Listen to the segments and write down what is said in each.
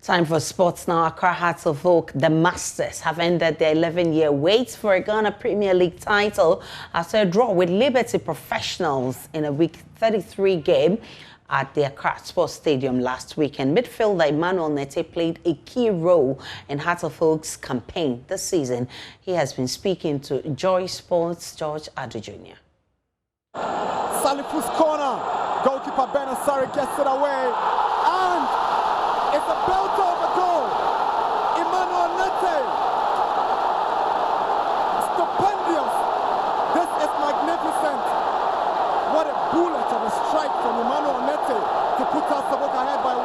Time for sports now. Accra Hearts of Oak, the Masters, have ended their 11-year wait for a Ghana Premier League title after a draw with Liberty Professionals in a Week 33 game at the Accra Sports Stadium last weekend. Midfielder Emmanuel Nettey played a key role in Hearts of Oak's campaign this season. He has been speaking to Joy Sports' George Adu Jr. Salifus corner, goalkeeper Ben Asari gets it away, and it's a belt over goal. Emmanuel Nettey, stupendous. This is magnificent. What a bullet of a strike from Emmanuel Nettey to put Hearts of Oak ahead by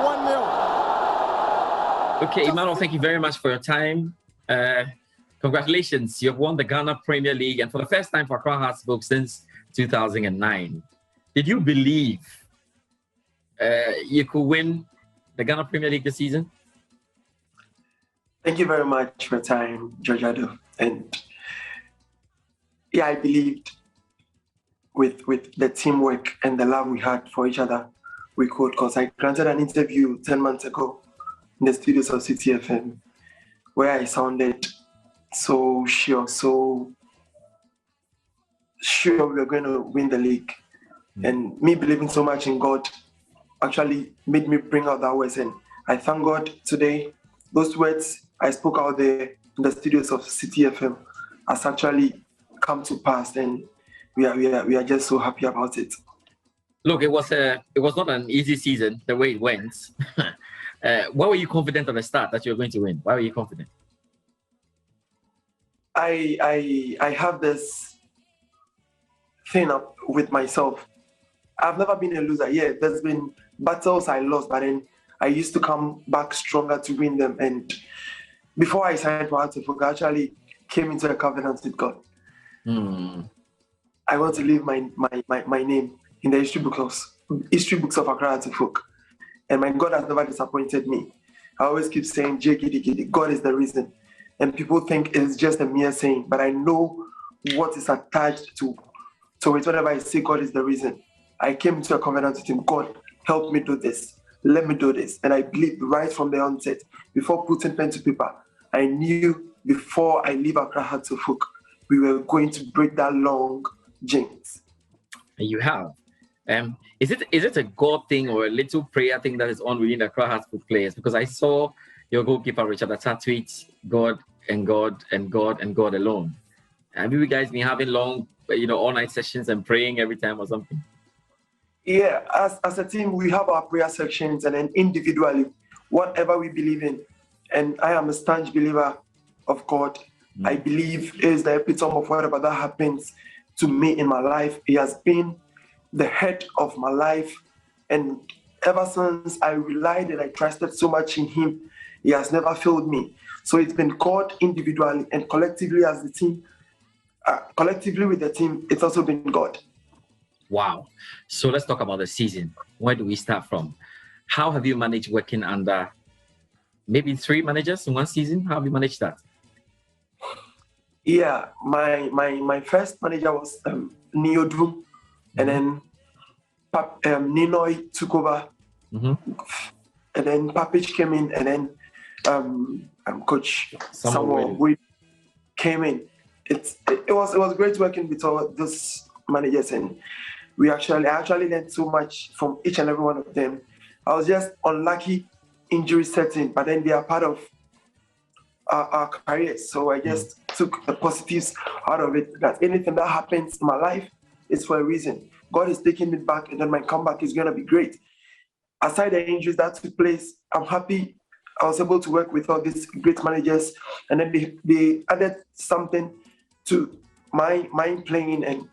1-0. Okay, Emmanuel, thank you very much for your time. Congratulations, you've won the Ghana Premier League, and for the first time for Accra Hearts of Oak since 2009. Did you believe you could win the Ghana Premier League this season? Thank you very much for your time, George Adu. And yeah, I believed with the teamwork and the love we had for each other, we could, because I granted an interview 10 months ago in the studios of City FM, where I sounded so sure we were going to win the league. And me believing so much in God actually made me bring out that words. And I thank God today, those words I spoke out there in the studios of City FM has actually come to pass, and we are just so happy about it. Look, it was not an easy season the way it went. Why were you confident at the start that you were going to win? Why were you confident? I have this thing up with myself. I've never been a loser. Yeah, there's been battles I lost, but then I used to come back stronger to win them. And before I signed for Hearts of Oak, I actually came into a covenant with God. I want to leave my name in the history books of Accra Hearts of Oak. And my God has never disappointed me. I always keep saying, J Giddy Giddy, God is the reason. And people think it's just a mere saying, but I know what is attached to it. Whenever I say God is the reason, I came into a covenant with him. God, help me do this. Let me do this. And I believe right from the onset, before putting pen to paper, I knew before I leave Accra Hearts of Oak, we were going to break that long jinx. You have. Is it a God thing or a little prayer thing that is on within the Accra Hearts of Oak players? Because I saw your goalkeeper Richard Atta tweet God and God and God and God alone. Have you guys been having long, all-night sessions and praying every time or something? Yeah, as a team, we have our prayer sections, and then individually, whatever we believe in. And I am a staunch believer of God. I believe is the epitome of whatever that happens to me in my life. He has been the head of my life. And ever since I relied and I trusted so much in him, he has never failed me. So it's been God individually and collectively as the team. Collectively with the team, it's also been God. Wow. So let's talk about the season. Where do we start from? How have you managed working under maybe 3 managers in one season? How have you managed that? Yeah, my first manager was Neodum, and then Ninoy took over, and then Papich came in, and then Coach Samuel came in. It was great working with all those managers, and I actually learned so much from each and every one of them. I was just unlucky injury setting, but then they are part of our careers. So I just took the positives out of it, that anything that happens in my life is for a reason. God is taking me back, and then my comeback is going to be great. Aside the injuries that took place, I'm happy I was able to work with all these great managers, and then they added something to my playing, and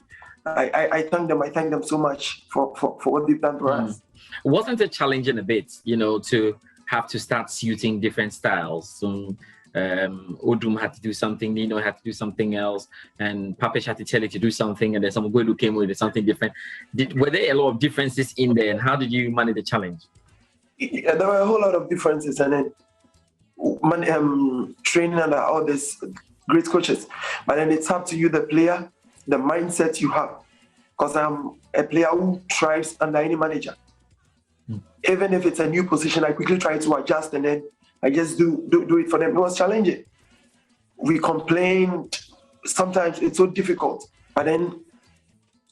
I thank them. I thank them so much for what they've done for us. Wasn't it challenging a bit, to have to start suiting different styles? So, Odum had to do something, Nino had to do something else, and Papesh had to tell you to do something, and then some who came with something different. Were there a lot of differences in there, and how did you manage the challenge? Yeah, there were a whole lot of differences, and then training under all these great coaches. But then it's up to you, the player, the mindset you have. Because I'm a player who thrives under any manager. Even if it's a new position, I quickly try to adjust and then I just do it for them. It was challenging. We complained. Sometimes it's so difficult. But then,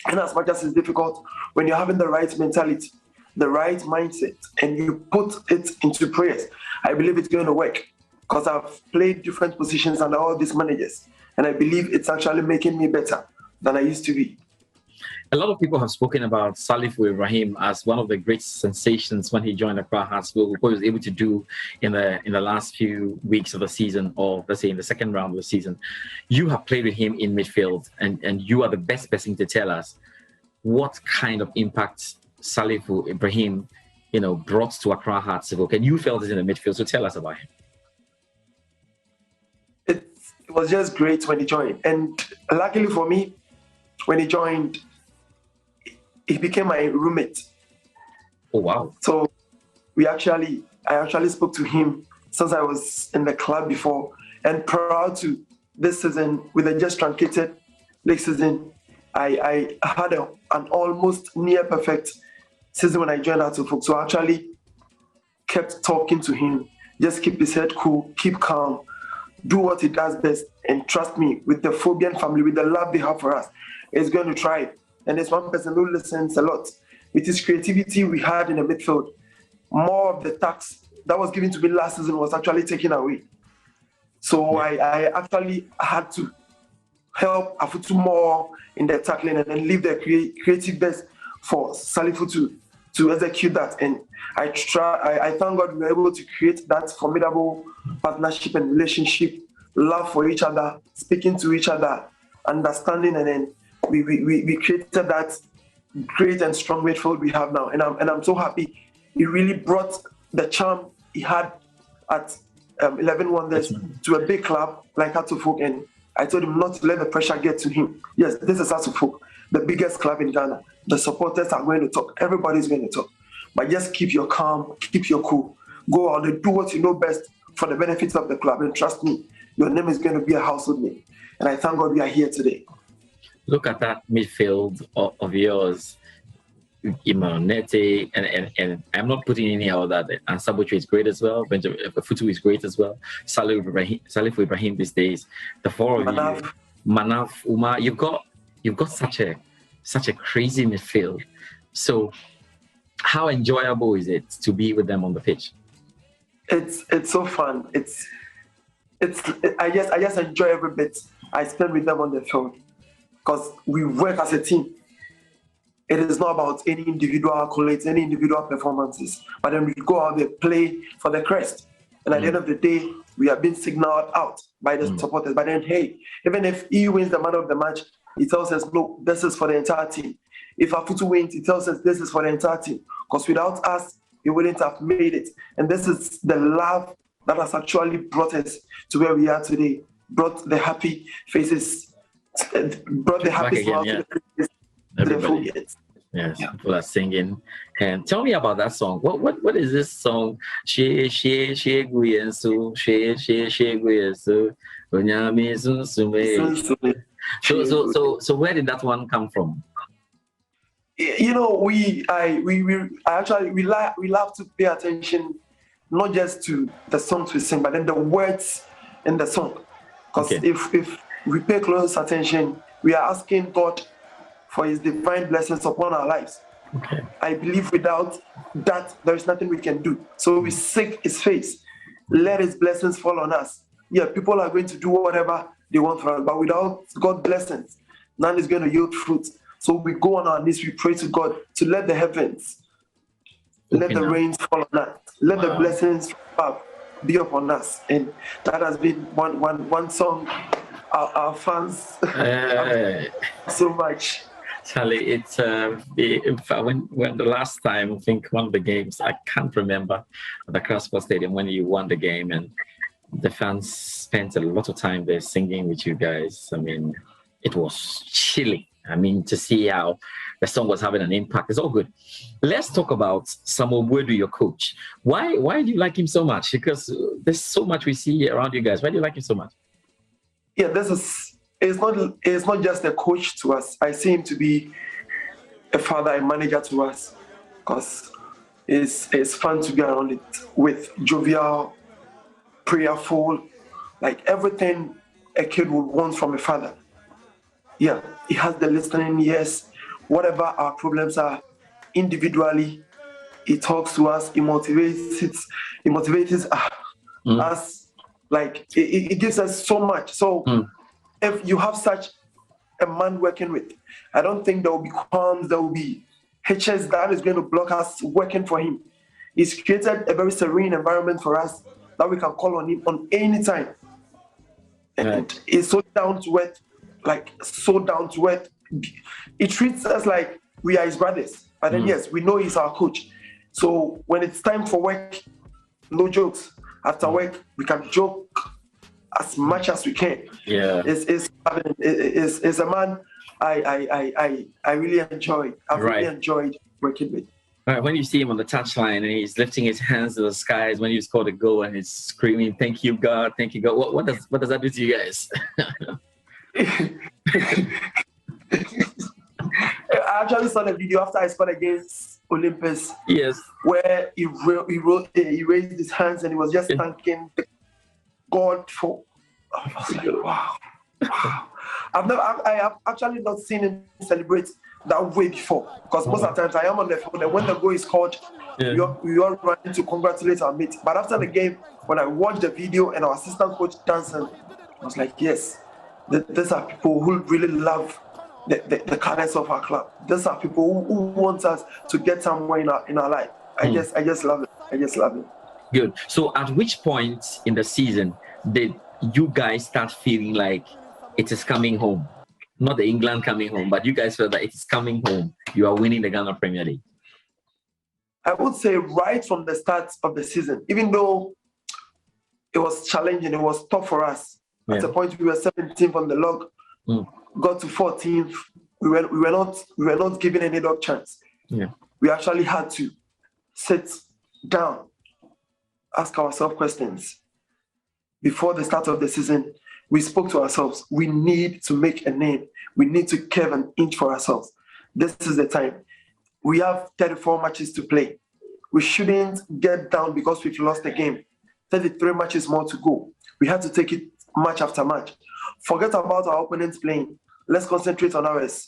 and as much as it's difficult, when you're having the right mentality, the right mindset, and you put it into prayers, I believe it's going to work. Because I've played different positions under all these managers, and I believe it's actually making me better than I used to be. A lot of people have spoken about Salifu Ibrahim as one of the great sensations when he joined Accra Hearts, what he was able to do in the last few weeks of the season, or let's say in the second round of the season. You have played with him in midfield, and you are the best person to tell us what kind of impact Salifu Ibrahim, brought to Accra Hearts. And you felt it in the midfield, so tell us about him. It was just great when he joined, and luckily for me, when he joined, he became my roommate. Oh wow! So I actually spoke to him since I was in the club before, and prior to this season, with a just truncated league season, I had an almost near perfect season when I joined Atufuk. So I actually kept talking to him, just keep his head cool, keep calm, do what he does best, and trust me, with the Phobian family, with the love they have for us, he's going to try. And there's one person who listens a lot. With his creativity we had in the midfield, more of the tax that was given to me last season was actually taken away. So I actually had to help Afutu more in the tackling and then leave the creative best for Salifu to execute that. And I thank God we were able to create that formidable partnership and relationship, love for each other, speaking to each other, understanding, and then we created that great and strong midfield we have now. And I'm so happy. He really brought the charm he had at 11 Wonders to a big club like Atufuk, and I told him not to let the pressure get to him. Yes, this is Atufuk, the biggest club in Ghana. The supporters are going to talk. Everybody's going to talk. But just keep your calm, keep your cool. Go out and do what you know best for the benefits of the club. And trust me, your name is going to be a household name. And I thank God we are here today. Look at that midfield of yours. Nettey, and I'm not putting any out that. And Sabuchi is great as well. Futu is great as well. Salifu Ibrahim these days. The four of you, Manaf, Umar, you've got such a crazy midfield. So how enjoyable is it to be with them on the pitch? It's so fun. I just enjoy every bit I spend with them on the field, because we work as a team. It is not about any individual accolades, any individual performances, but then we go out there, play for the crest. And at the end of the day, we are being signaled out by the supporters. But then, hey, even if he wins the man of the match, he tells us, no, this is for the entire team. If Afutu wins, he tells us this is for the entire team. Because without us, he wouldn't have made it. And this is the love that has actually brought us to where we are today. Brought the happy faces, brought the happy smiles to the faces. Everybody. Yes, yeah. People are singing. And tell me about that song. What is this song? So where did that one come from? We love to pay attention not just to the songs we sing, but then the words in the song. Because if we pay close attention, we are asking God for his divine blessings upon our lives. Okay. I believe without that, there is nothing we can do. So we seek his face. Let his blessings fall on us. Yeah, people are going to do whatever they want from us, but without God's blessings, none is going to yield fruit. So we go on our knees, we pray to God to let the heavens, let the rains fall on us, let the blessings be upon us. And that has been one song our fans so much. Charlie, it's when the last time, I think one of the games, I can't remember, at the Crossport Stadium when you won the game, and the fans spent a lot of time there singing with you guys. I mean, it was chilling. I mean, to see how the song was having an impact. It's all good. Let's talk about Samuel Bwedu, your coach. Why do you like him so much? Because there's so much we see around you guys. Why do you like him so much? Yeah, it's not just a coach to us. I see him to be a father and manager to us, because it's fun to be around it with jovial, prayerful, like everything a kid would want from a father. Yeah, he has the listening ears. Whatever our problems are, individually, he talks to us. He motivates us. Like it gives us so much. So if you have such a man working with, I don't think there will be qualms, there will be hitches that is going to block us working for him. He's created a very serene environment for us that we can call on him on any time. And he's so down to earth, like so down to earth. He treats us like we are his brothers. But then yes, we know he's our coach. So when it's time for work, no jokes. After work, we can joke as much as we can. Yeah, it's a man I really enjoyed. I've really enjoyed working with. Right, when you see him on the touchline and he's lifting his hands to the skies when you scored a goal and he's screaming, "Thank you, God! Thank you, God!" What does that do to you guys? I actually saw the video after I scored against Olympus. Yes, where he raised his hands and he was just thanking God for. I was like, wow. I have actually not seen him celebrate that way before, because most of the times I am on the phone and when the goal is scored, we all run to congratulate our mate. But after the game, when I watched the video and our assistant coach dancing, I was like, yes, these are people who really love the colors of our club. These are people who want us to get somewhere in our life. I just love it. I just love it. Good. So at which point in the season did you guys start feeling like it is coming home? Not the England coming home, but you guys felt that it is coming home. You are winning the Ghana Premier League. I would say right from the start of the season, even though it was challenging, it was tough for us. At the point we were 17th on the log, got to 14th. We were not given any dog chance. Yeah. We actually had to sit down, ask ourselves questions. Before the start of the season, we spoke to ourselves. We need to make a name. We need to curve an inch for ourselves. This is the time. We have 34 matches to play. We shouldn't get down because we've lost the game. 33 matches more to go. We have to take it match after match. Forget about our opponents playing. Let's concentrate on ours.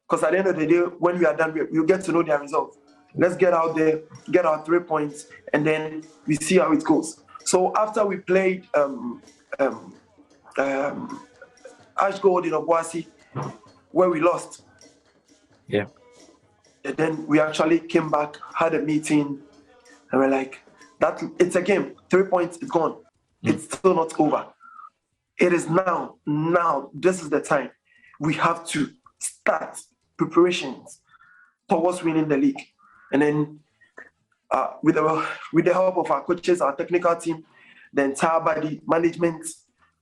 Because at the end of the day, when we are done, we'll get to know their results. Let's get out there, get our 3 points, and then we see how it goes. So after we played Ash Gold in Obuasi, where we lost. Yeah. And then we actually came back, had a meeting, and we're like, it's a game. 3 points, it's gone. It's still not over. It is now. Now, this is the time. We have to start preparations towards winning the league. And then with the help of our coaches, our technical team, the entire body management,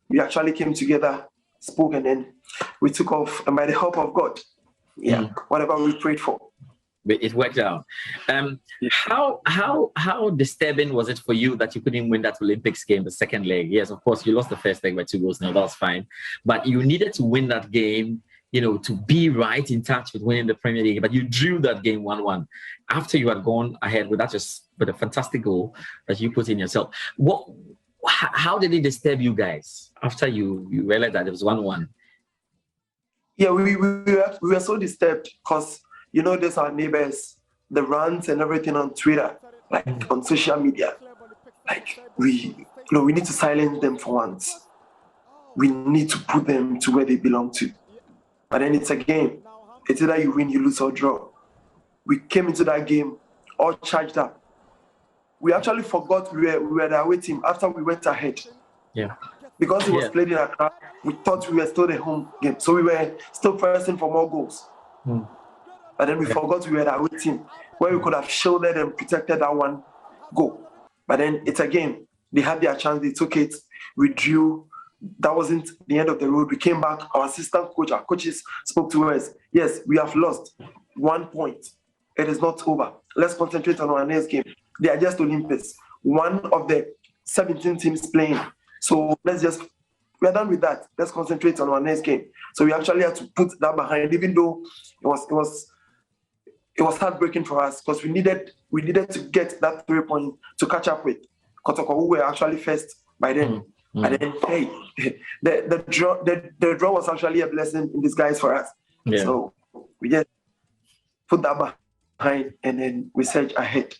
we actually came together, spoke, and then we took off. And by the help of God, whatever we prayed for, it worked out. How disturbing was it for you that you couldn't win that Olympics game, the second leg? Yes, of course, you lost the first leg by 2 goals. Now that's fine, but you needed to win that game, to be right in touch with winning the Premier League. But you drew that game 1-1 after you had gone ahead with a fantastic goal that you put in yourself. How did it disturb you guys after you realized that it was 1-1? Yeah, we were so disturbed because there's our neighbors, the rants and everything on Twitter, like on social media. Like we need to silence them for once. We need to put them to where they belong to. But then it's a game. It's either you win, you lose, or draw. We came into that game all charged up. We actually forgot we were there with him after we went ahead. Yeah. Because it was played in Accra, we thought we were still the home game. So we were still pressing for more goals. But then we forgot we were there with him, where we could have shielded and protected that one goal. But then it's a game. They had their chance, they took it, we drew. That wasn't the end of the road. We came back, our assistant coach, our coaches spoke to us. Yes, we have lost 1 point. It is not over. Let's concentrate on our next game. They are just Olympics, one of the 17 teams playing. So we're done with that. Let's concentrate on our next game. So we actually had to put that behind, even though it was heartbreaking for us because we needed to get that 3 points to catch up with Kotoko, who were actually first by then. And then, hey, the draw was actually a blessing in disguise for us. Yeah. So we just put that behind and then we surge ahead.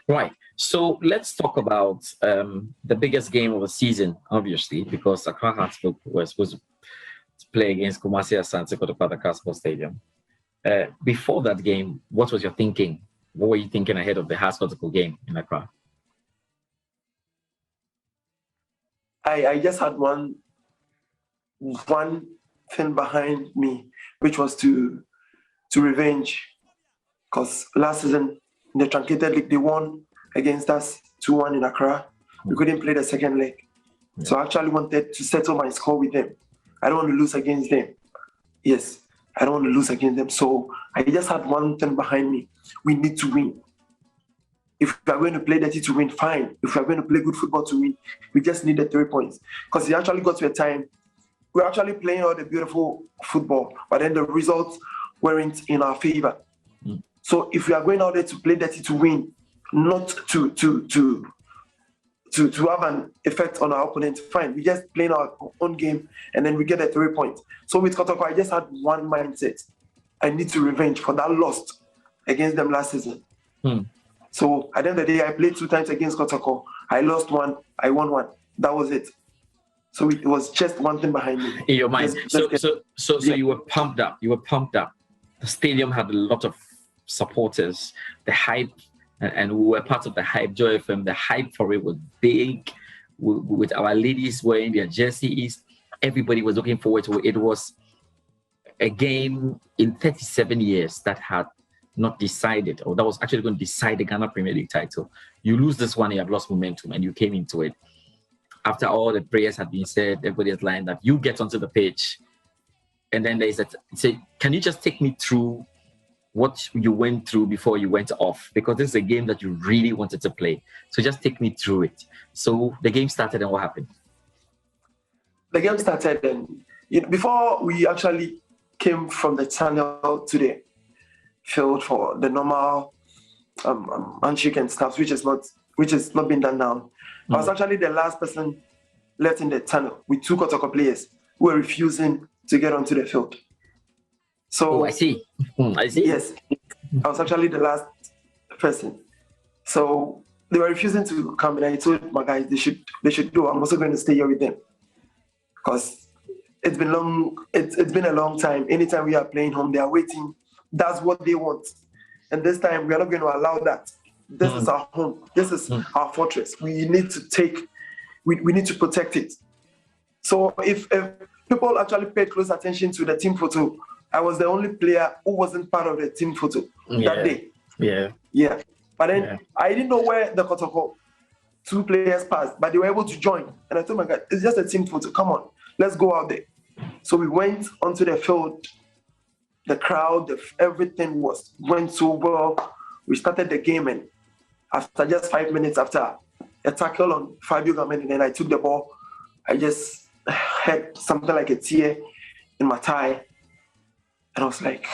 Right. So let's talk about the biggest game of the season, obviously, because Accra Hearts was supposed to play against Kumasi Asante Kotoko at the Casper Stadium. Before that game, what was your thinking? What were you thinking ahead of the Hearts Kotoko game in Accra? I just had one thing behind me, which was to revenge. Because last season in the truncated league, they won against us 2-1 in Accra. We couldn't play the second leg. Yeah. So I actually wanted to settle my score with them. I don't want to lose against them. Yes, I don't want to lose against them. So I just had one thing behind me. We need to win. If we are going to play dirty to win, fine. If we are going to play good football to win, we just need the 3 points. Because it actually got to a time, we were actually playing all the beautiful football, but then the results weren't in our favor. So if we are going out there to play dirty to win, not to have an effect on our opponent, fine. We just playing our own game and then we get the 3 points. So with Kotoko, I just had one mindset. I need to revenge for that loss against them last season. So at the end of the day, I played 2 times against Kotoko. I lost 1, I won 1. That was it. So it was just one thing behind me. In your mind. So you were pumped up. You were pumped up. The stadium had a lot of supporters. The hype, and we were part of the hype. Joy FM, the hype for it was big. With our ladies wearing their jerseys, everybody was looking forward to it. It was a game in 37 years that had not decided, or that was actually going to decide the Ghana Premier League title. You lose this one, you have lost momentum, and you came into it. After all the prayers had been said, everybody has lined up. You get onto the pitch, and then there's can you just take me through what you went through before you went off? Because this is a game that you really wanted to play. So just take me through it. So the game started, and what happened? The game started, and before we actually came from the channel to the field for the normal handshake and stuff, which is not being done now. I was actually the last person left in the tunnel with 2 Kotoko players who were refusing to get onto the field. So I see. I see. Yes, I was actually the last person. So they were refusing to come, and I told my guys they should go. I'm also going to stay here with them because it's been long. It's been a long time. Anytime we are playing home, they are waiting. That's what they want, and this time we are not going to allow that. This is our home. This is our fortress. We need to we need to protect it. So if people actually paid close attention to the team photo, I was the only player who wasn't part of the team photo that day. Yeah. But then I didn't know where the Kotoko 2 players passed, but they were able to join. And I told my guy, it's just a team photo. Come on, let's go out there. So we went onto the field. The crowd, everything went so well. We started the game, and after just 5 minutes after a tackle on Fabio Gamen, and then I took the ball, I just had something like a tear in my thigh. And I was like,